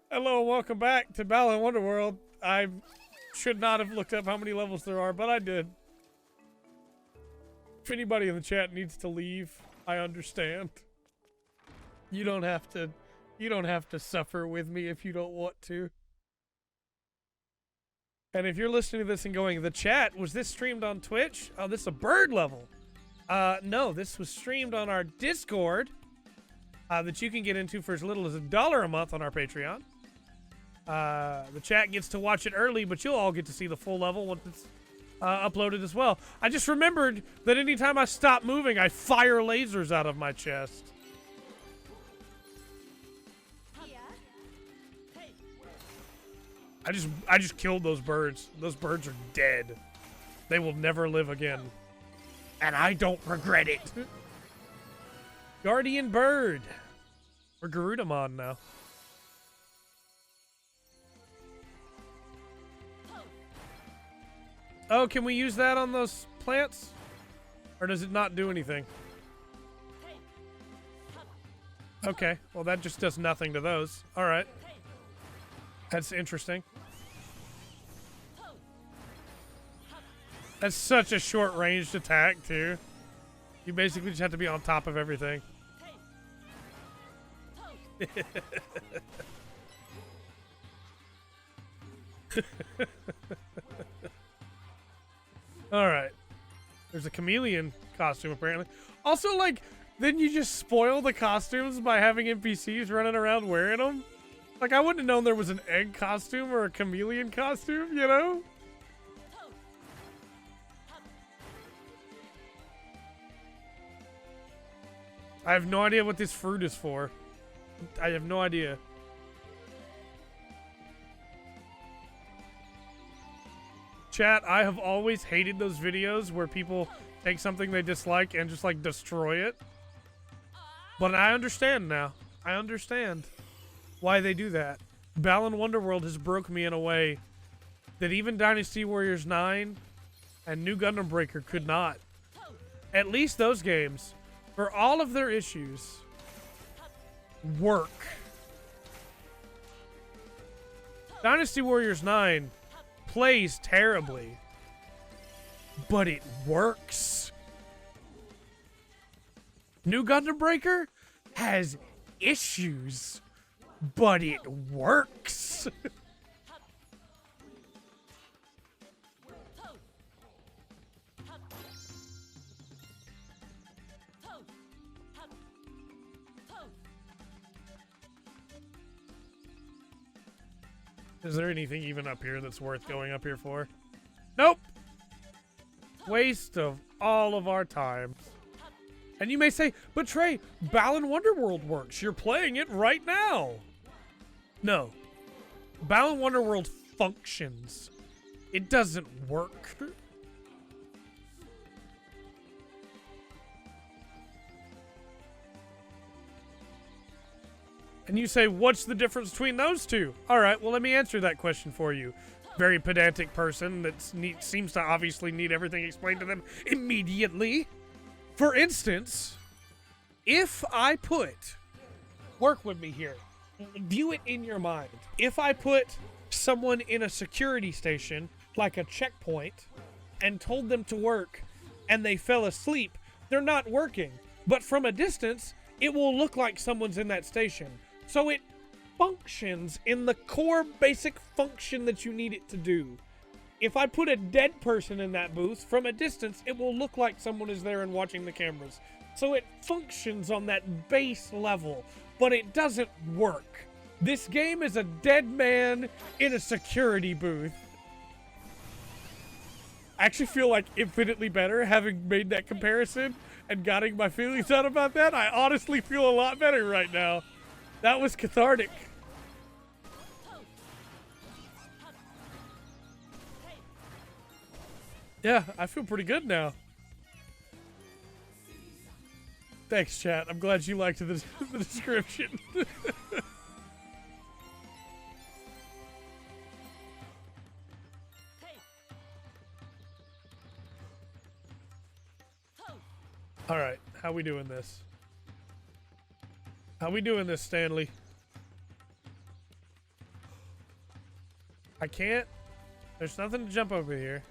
Hello, welcome back to Balan Wonderworld. I should not have looked up how many levels there are, but I did. If anybody in the chat needs to leave, I understand. You don't have to suffer with me if you don't want to. And if you're listening to this and going, the chat, was this streamed on Twitch? Oh, this is a bird level. No, this was streamed on our Discord that you can get into for as little as $1 a month on our Patreon. The chat gets to watch it early, but you'll all get to see the full level once it's uploaded as well. I just remembered that anytime I stop moving, I fire lasers out of my chest. I just killed those birds. Those birds are dead. They will never live again. And I don't regret it. Guardian bird. We're Garudamon now. Oh, can we use that on those plants? Or does it not do anything? Okay, well that just does nothing to those. Alright. That's interesting. That's such a short-ranged attack, too. You basically just have to be on top of everything. Alright. There's a chameleon costume, apparently. Also, like, then you just spoil the costumes by having NPCs running around wearing them? Like, I wouldn't have known there was an egg costume or a chameleon costume, you know? I have no idea what this fruit is for. I have no idea. Chat, I have always hated those videos where people take something they dislike and just, like, destroy it. But I understand now. I understand why they do that. Balan Wonderworld has broke me in a way that even Dynasty Warriors 9 and New Gundam Breaker could not. At least those games, for all of their issues, work. Dynasty Warriors 9 plays terribly, but it works. New Gundam Breaker has issues, but it works. Is there anything even up here that's worth going up here for? Nope. Waste of all of our time. And you may say, but Trey, Balan Wonderworld works. You're playing it right now. No. Balan Wonderworld functions. It doesn't work. And you say, what's the difference between those two? All right, well, let me answer that question for you. Very pedantic person that seems to obviously need everything explained to them immediately. For instance, if I put, work with me here, view it in your mind. If I put someone in a security station, like a checkpoint, and told them to work, and they fell asleep, they're not working. But from a distance, it will look like someone's in that station. So it functions in the core basic function that you need it to do. If I put a dead person in that booth, from a distance, it will look like someone is there and watching the cameras. So it functions on that base level, but it doesn't work. This game is a dead man in a security booth. I actually feel like infinitely better having made that comparison and getting my feelings out about that. I honestly feel a lot better right now. That was cathartic. Yeah, I feel pretty good now. Thanks, chat. I'm glad you liked the description. All right, how we doing this? How we doing this, Stanley? I can't. There's nothing to jump over here.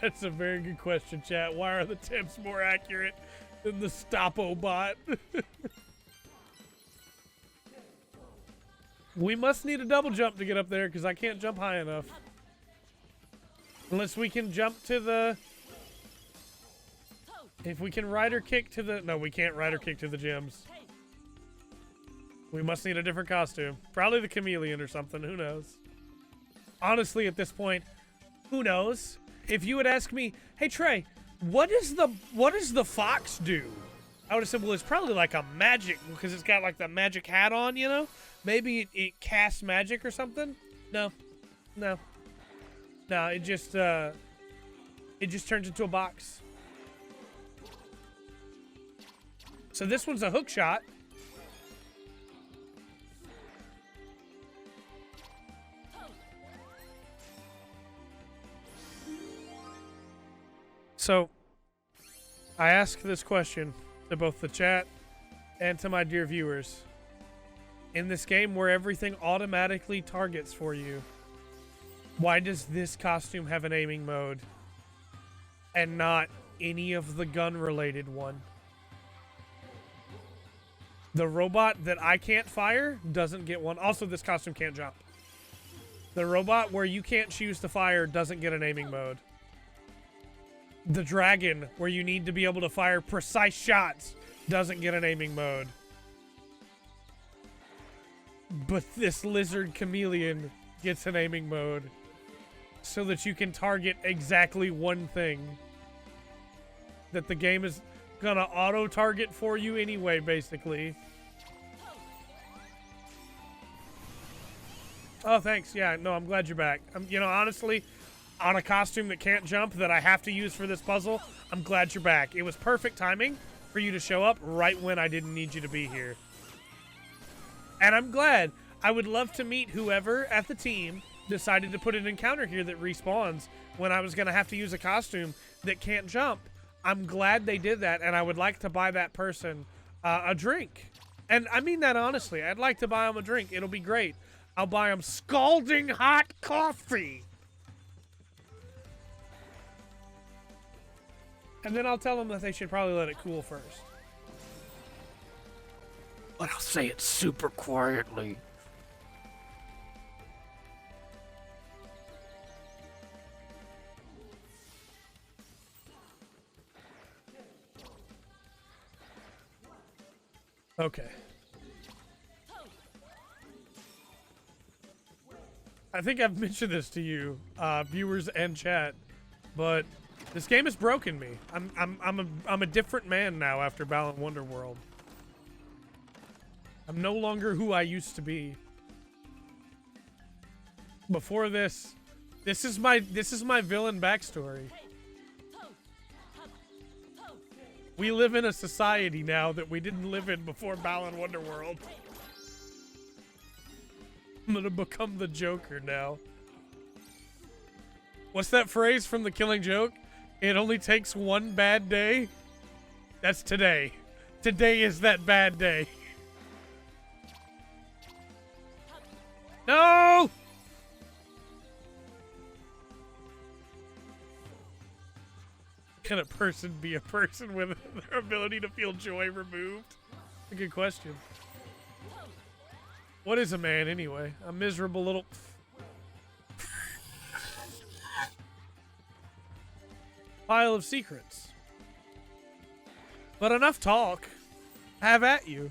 That's a very good question, chat. Why are the temps more accurate than the Stoppo bot? We must need a double jump to get up there because I can't jump high enough. Unless we can jump to the... If we can ride or kick to the... No, we can't ride or kick to the gems. We must need a different costume. Probably the chameleon or something. Who knows? Honestly, at this point, who knows? If you would ask me, hey Trey, what does the fox do? I would have said, well, it's probably like a magic, because it's got like the magic hat on, you know? Maybe it casts magic or something? No. No. No, it just turns into a box. So this one's a hook shot. So, I ask this question to both the chat and to my dear viewers. In this game where everything automatically targets for you, why does this costume have an aiming mode and not any of the gun-related one? The robot that I can't fire doesn't get one. Also, this costume can't jump. The robot where you can't choose to fire doesn't get an aiming mode. The dragon, where you need to be able to fire precise shots, doesn't get an aiming mode. But this lizard chameleon gets an aiming mode so that you can target exactly one thing that the game is gonna auto-target for you anyway, basically. Oh, thanks. Yeah, no, I'm glad you're back. You know, honestly... On a costume that can't jump that I have to use for this puzzle, I'm glad you're back. It was perfect timing for you to show up right when I didn't need you to be here. And I'm glad. I would love to meet whoever at the team decided to put an encounter here that respawns when I was going to have to use a costume that can't jump. I'm glad they did that, and I would like to buy that person a drink. And I mean that honestly. I'd like to buy them a drink. It'll be great. I'll buy them scalding hot coffee. And then I'll tell them that they should probably let it cool first. But I'll say it super quietly. Okay. I think I've mentioned this to you, viewers and chat, but this game has broken me. I'm a different man now after Balan Wonderworld. I'm no longer who I used to be. Before this is my villain backstory. We live in a society now that we didn't live in before Balan Wonderworld. I'm gonna become the Joker now. What's that phrase from The Killing Joke? It only takes one bad day. That's today. Today is that bad day. No! Can a person be a person with their ability to feel joy removed? A good question. What is a man anyway? A miserable little... pile of secrets. But enough talk. Have at you.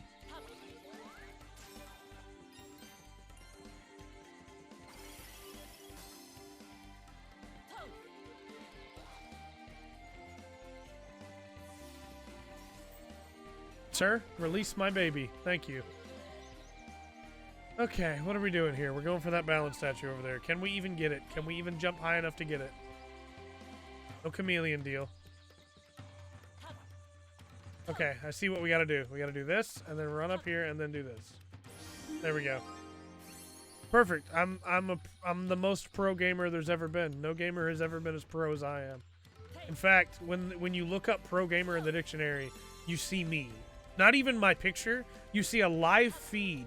Sir, release my baby. Thank you. Okay, what are we doing here? We're going for that balance statue over there. Can we even get it? Can we even jump high enough to get it? No chameleon deal. Okay, I see what we gotta do. We gotta do this, and then run up here, and then do this. There we go. Perfect. I'm the most pro gamer there's ever been. No gamer has ever been as pro as I am. In fact, when you look up pro gamer in the dictionary, you see me. Not even my picture. You see a live feed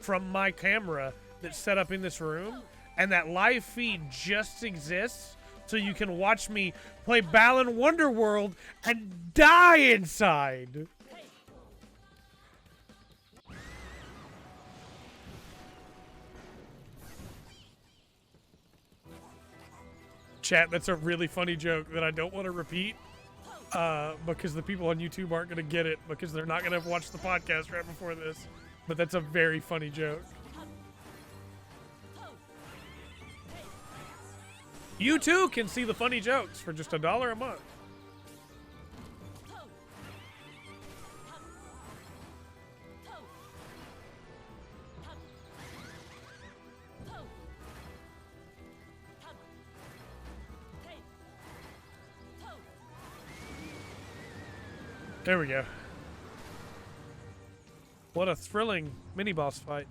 from my camera that's set up in this room, and that live feed just exists so you can watch me play Balan Wonderworld and die inside. Chat, that's a really funny joke that I don't want to repeat because the people on YouTube aren't going to get it because they're not going to watch the podcast right before this. But that's a very funny joke. You too can see the funny jokes for just $1 a month. There we go. What a thrilling mini-boss fight.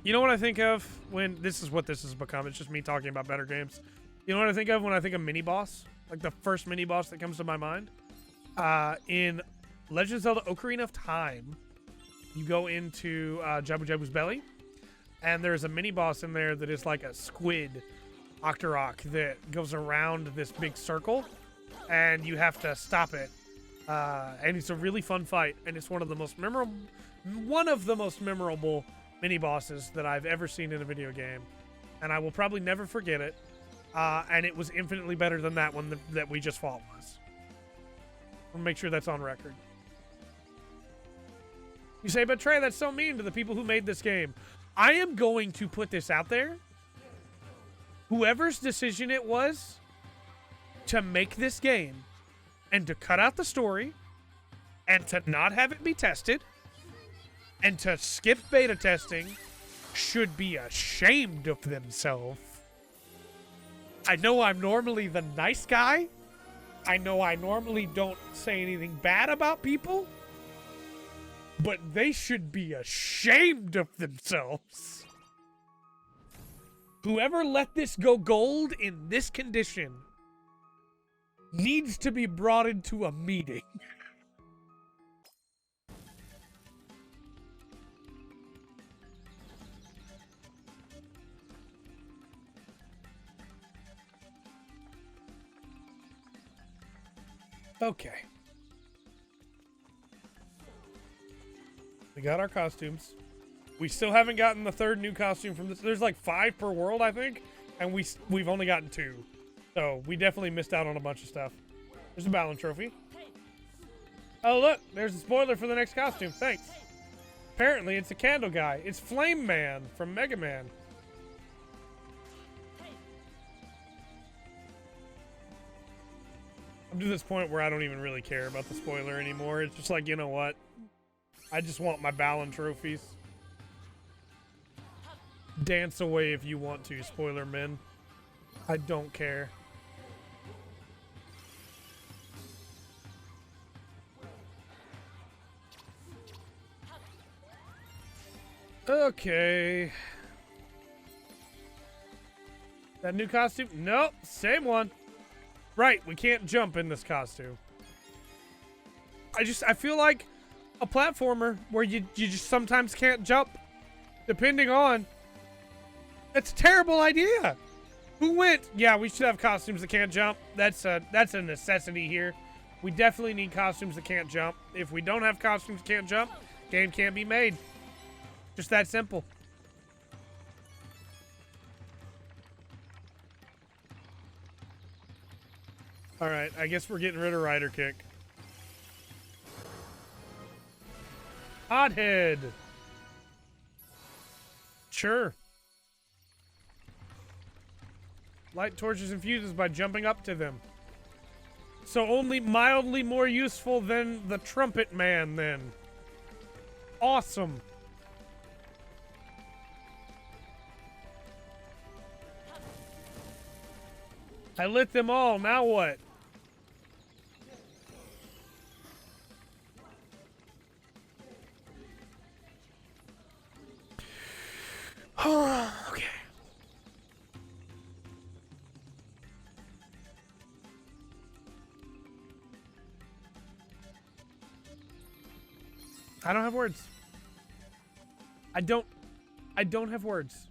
You know what I think of when... This is what this has become. It's just me talking about better games. You know what I think of when I think of mini-boss? Like the first mini-boss that comes to my mind? In Legend of Zelda Ocarina of Time, you go into Jabu Jabu's belly, and there's a mini-boss in there that is like a squid Octorok that goes around this big circle, and you have to stop it. And it's a really fun fight, and it's one of the most memorable mini bosses that I've ever seen in a video game, and I will probably never forget it. And it was infinitely better than that one that we just fought was. I'll make sure that's on record. You say, but Trey, that's so mean to the people who made this game. I am going to put this out there. Whoever's decision it was to make this game and to cut out the story and to not have it be tested and to skip beta testing should be ashamed of themselves. I know I'm normally the nice guy. I know I normally don't say anything bad about people, but they should be ashamed of themselves. Whoever let this go gold in this condition needs to be brought into a meeting. Okay. We got our costumes. We still haven't gotten the third new costume from this. There's like 5 per world, I think, and we've only gotten 2. So we definitely missed out on a bunch of stuff. There's a Balan trophy. Oh look, there's a spoiler for the next costume. Thanks. Apparently it's a candle guy. It's Flame Man from Mega Man. I'm to this point where I don't even really care about the spoiler anymore. It's just like, you know what? I just want my Balan trophies. Dance away if you want to, spoiler men. I don't care. Okay. That new costume? Nope, same one. Right, we can't jump in this costume. I feel like a platformer where you just sometimes can't jump, depending on. It's a terrible idea. Who went? Yeah, we should have costumes that can't jump. That's a necessity here. We definitely need costumes that can't jump. If we don't have costumes that can't jump, game can't be made. Just that simple. All right, I guess we're getting rid of Rider Kick. Hothead. Sure. Light torches and fuses by jumping up to them. So only mildly more useful than the Trumpet Man, then. Awesome. I lit them all, now what? Okay. I don't have words. I don't have words.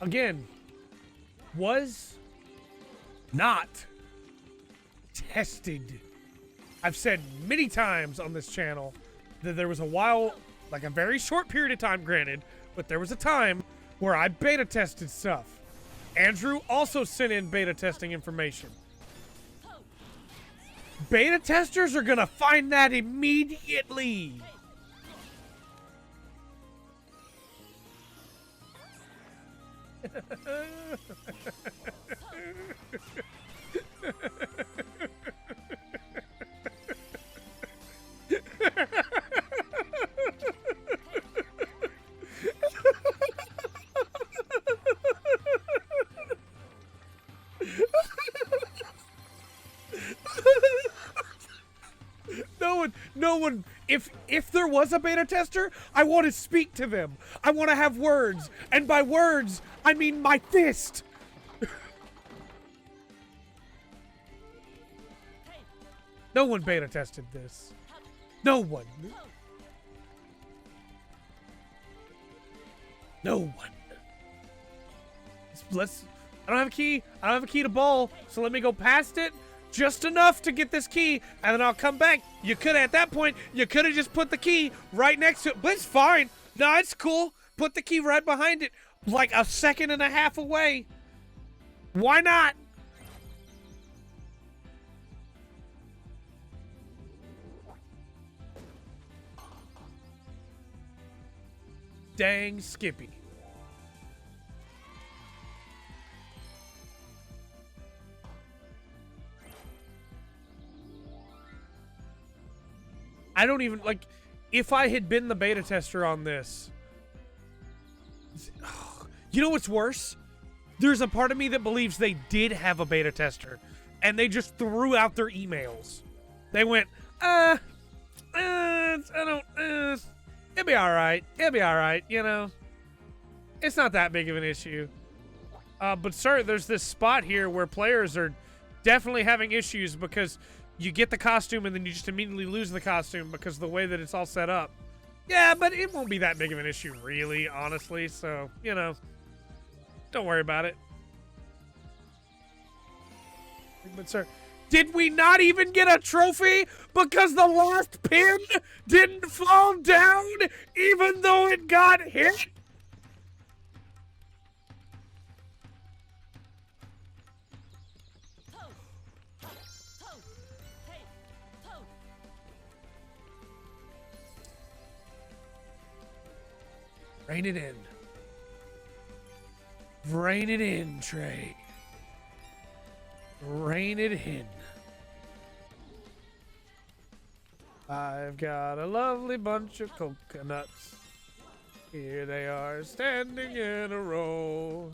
Again, was not tested. I've said many times on this channel that there was a while, like a very short period of time, granted, but there was a time where I beta tested stuff. Andrew also sent in beta testing information. Beta testers are gonna find that immediately. No one, if there was a beta tester, I want to speak to them. I want to have words. And by words, I mean my fist. No one beta tested this. No one. No one. I don't have a key. I don't have a key to bowl, so let me go past it. Just enough to get this key, and then I'll come back. You could, at that point, you could have just put the key right next to it, but it's fine. No, it's cool. Put the key right behind it, like a second and a half away. Why not? Dang Skippy. I don't even, like, if I had been the beta tester on this, you know what's worse? There's a part of me that believes they did have a beta tester, and they just threw out their emails. They went, it'll be alright. It'll be alright, you know. It's not that big of an issue. But sir, there's this spot here where players are definitely having issues because you get the costume and then you just immediately lose the costume because of the way that it's all set up. Yeah, but it won't be that big of an issue, really, honestly. So, you know, don't worry about it. But, sir, did we not even get a trophy because the last pin didn't fall down even though it got hit? Rein it in. Rein it in, Trey. Rein it in. I've got a lovely bunch of coconuts. Here they are standing in a row.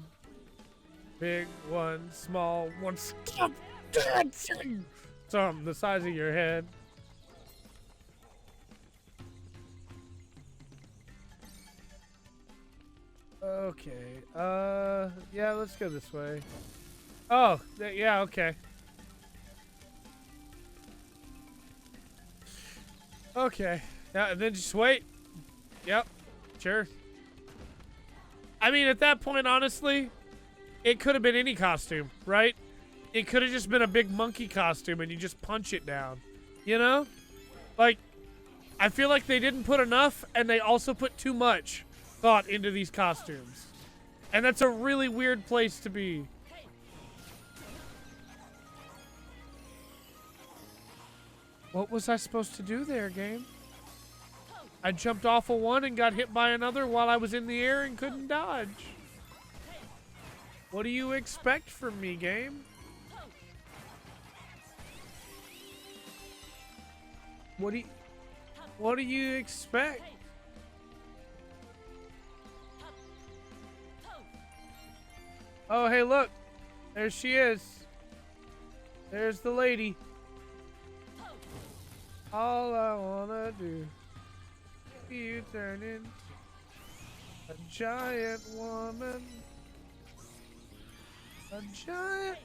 Big one, small one. Stop dancing! Some the size of your head. Okay, yeah, let's go this way. Oh, yeah, okay. Okay, yeah, and then just wait. Yep, sure. I mean, at that point, honestly, it could have been any costume, right? It could have just been a big monkey costume and you just punch it down, you know? Like, I feel like they didn't put enough and they also put too much thought into these costumes. And that's a really weird place to be. What was I supposed to do there, game? I jumped off of one and got hit by another while I was in the air and couldn't dodge. What do you expect from me, game? What do you expect? Oh, hey, look. There she is. There's the lady. All I wanna do is you turn into a giant woman. A giant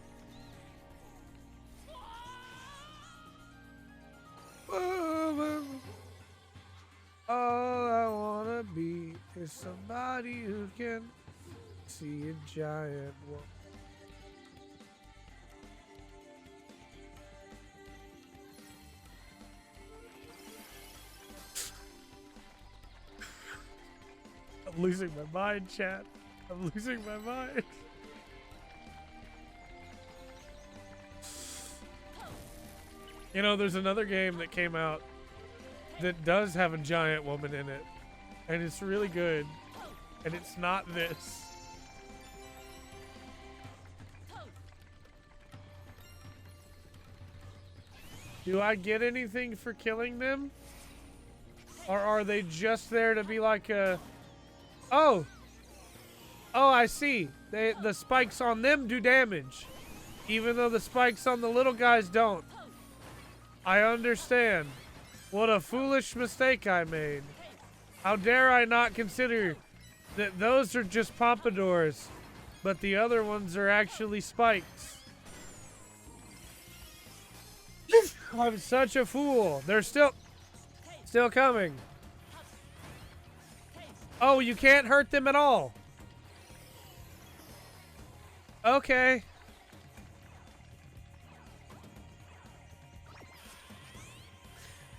woman. All I wanna be is somebody who can see a giant woman. I'm losing my mind, chat. I'm losing my mind. You know, there's another game that came out that does have a giant woman in it, and it's really good, and it's not this. Do I get anything for killing them? Or are they just there to be like a... Oh! Oh, I see. The spikes on them do damage, even though the spikes on the little guys don't. I understand. What a foolish mistake I made. How dare I not consider that those are just pompadours, but the other ones are actually spikes. I'm such a fool. They're still coming. Oh, you can't hurt them at all. Okay.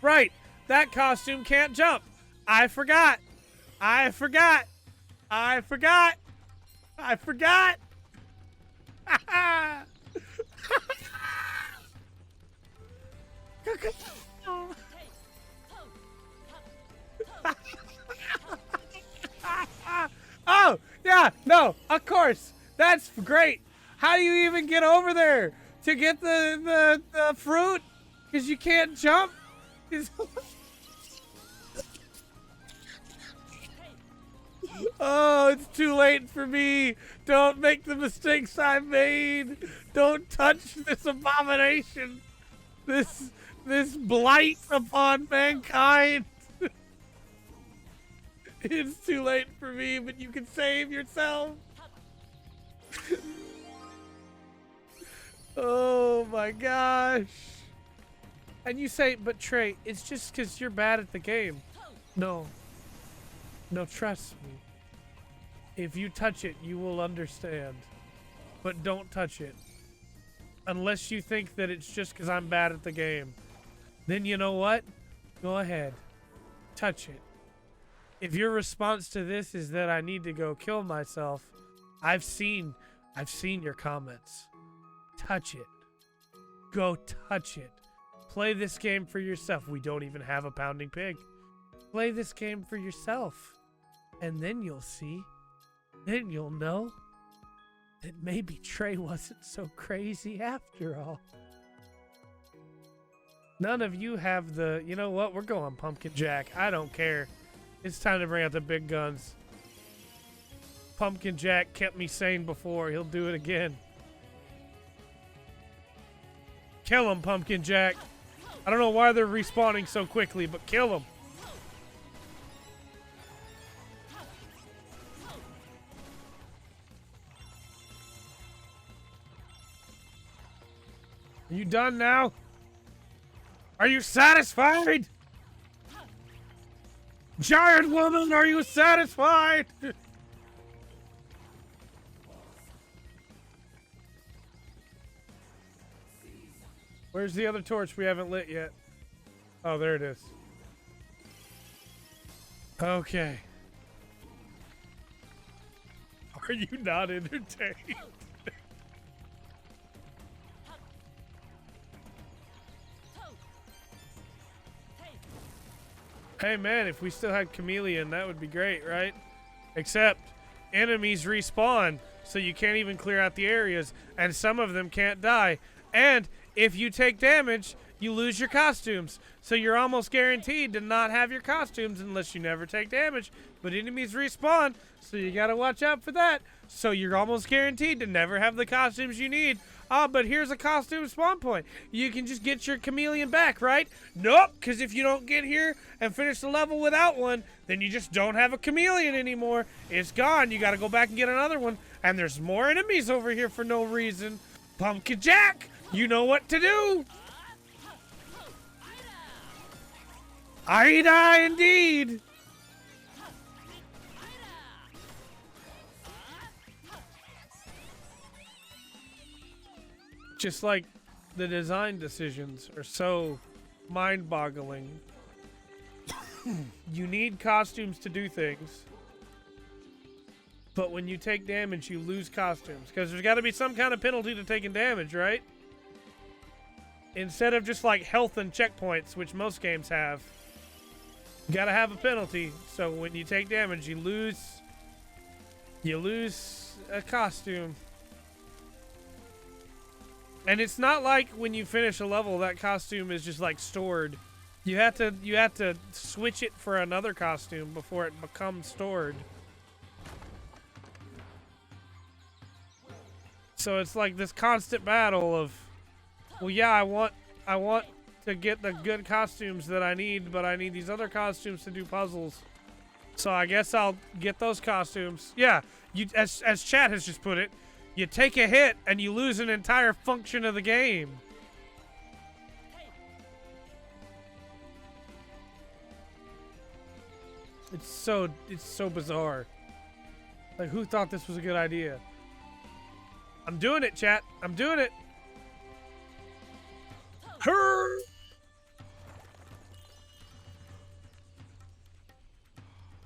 Right, that costume can't jump. I forgot. I forgot. I forgot. I forgot. Oh, yeah, no, of course. That's great. How do you even get over there to get the fruit? Because you can't jump? Oh, it's too late for me. Don't make the mistakes I made. Don't touch this abomination. This blight upon mankind. It's too late for me, but you can save yourself. Oh my gosh. And you say, but Trey, it's just because you're bad at the game. No. No, trust me. If you touch it, you will understand. But don't touch it. Unless you think that it's just because I'm bad at the game. Then you know what? Go ahead. Touch it. If your response to this is that I need to go kill myself, I've seen your comments. Touch it. Go touch it. Play this game for yourself. We don't even have a pounding pig. Play this game for yourself. And then you'll see. Then you'll know that maybe Trey wasn't so crazy after all. None of you have the, you know what? We're going Pumpkin Jack. I don't care. It's time to bring out the big guns. Pumpkin Jack kept me sane before. He'll do it again. Kill him, Pumpkin Jack. I don't know why they're respawning so quickly, but kill him. Are you done now? Are you satisfied? Giant woman, are you satisfied? Where's the other torch we haven't lit yet? Oh, there it is. Okay. Are you not entertained? Hey man, if we still had Chameleon, that would be great, right? Except enemies respawn, so you can't even clear out the areas, and some of them can't die. And if you take damage, you lose your costumes. So you're almost guaranteed to not have your costumes unless you never take damage. But enemies respawn, so you gotta watch out for that. So you're almost guaranteed to never have the costumes you need. Ah, but here's a costume spawn point. You can just get your Chameleon back, right? Nope, because if you don't get here and finish the level without one, then you just don't have a Chameleon anymore. It's gone. You gotta go back and get another one. And there's more enemies over here for no reason. Pumpkin Jack, you know what to do. Aida, indeed! Just like the design decisions are so mind-boggling. You need costumes to do things. But when you take damage, you lose costumes. Because there's got to be some kind of penalty to taking damage, right? Instead of just like health and checkpoints, which most games have. You gotta have a penalty. So when you take damage, you lose a costume. And it's not like when you finish a level, that costume is just like stored. You have to switch it for another costume before it becomes stored. So it's like this constant battle of, well, yeah, I want to get the good costumes that I need, but I need these other costumes to do puzzles. So I guess I'll get those costumes. Yeah, as chat has just put it, you take a hit and you lose an entire function of the game. It's so bizarre. Like, who thought this was a good idea? I'm doing it, chat. I'm doing it. Her.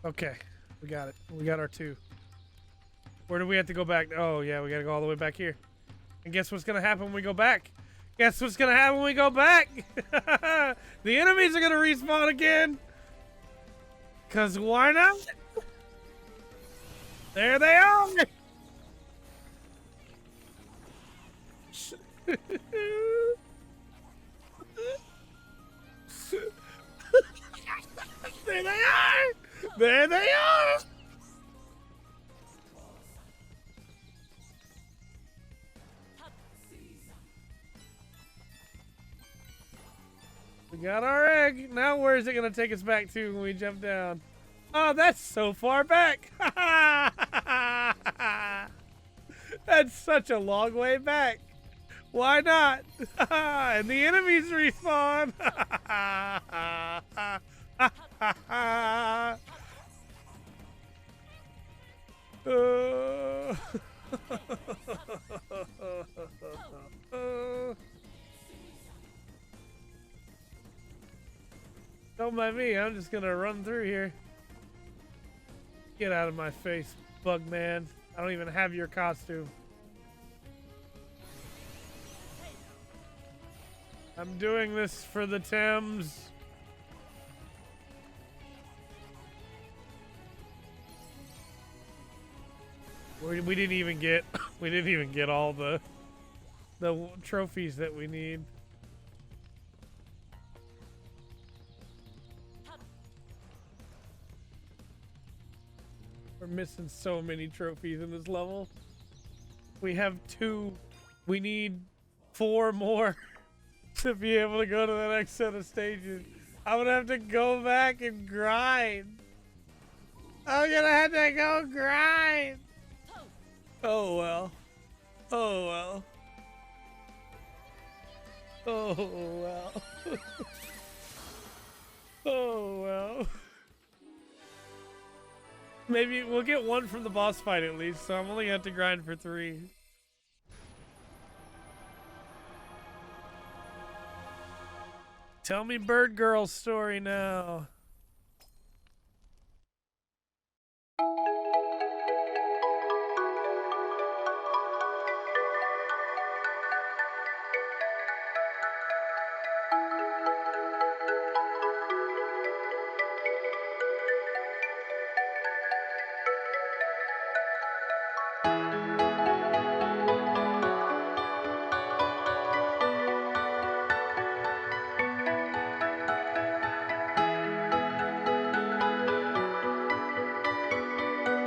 Okay, we got it. We got our 2. Where do we have to go back? Oh, yeah, we gotta go all the way back here. And guess what's gonna happen when we go back? Guess what's gonna happen when we go back? The enemies are gonna respawn again. Cause why not? There they are! There they are! There they are! We got our egg. Now where is it going to take us back to when we jump down? Oh, that's so far back. That's such a long way back. Why not? And the enemies respawn. Don't mind me, I'm just gonna run through here. Get out of my face, bug man. I don't even have your costume. I'm doing this for the Thames. We didn't even get all the trophies that we need. We're missing so many trophies in this level. We have 2. We need 4 more to be able to go to the next set of stages. I'm gonna have to go back and grind. I'm gonna have to go grind. Oh well. Oh well. Oh well. Oh well. Maybe we'll get 1 from the boss fight at least, so I'm only gonna have to grind for 3. Tell me Bird Girl's story now.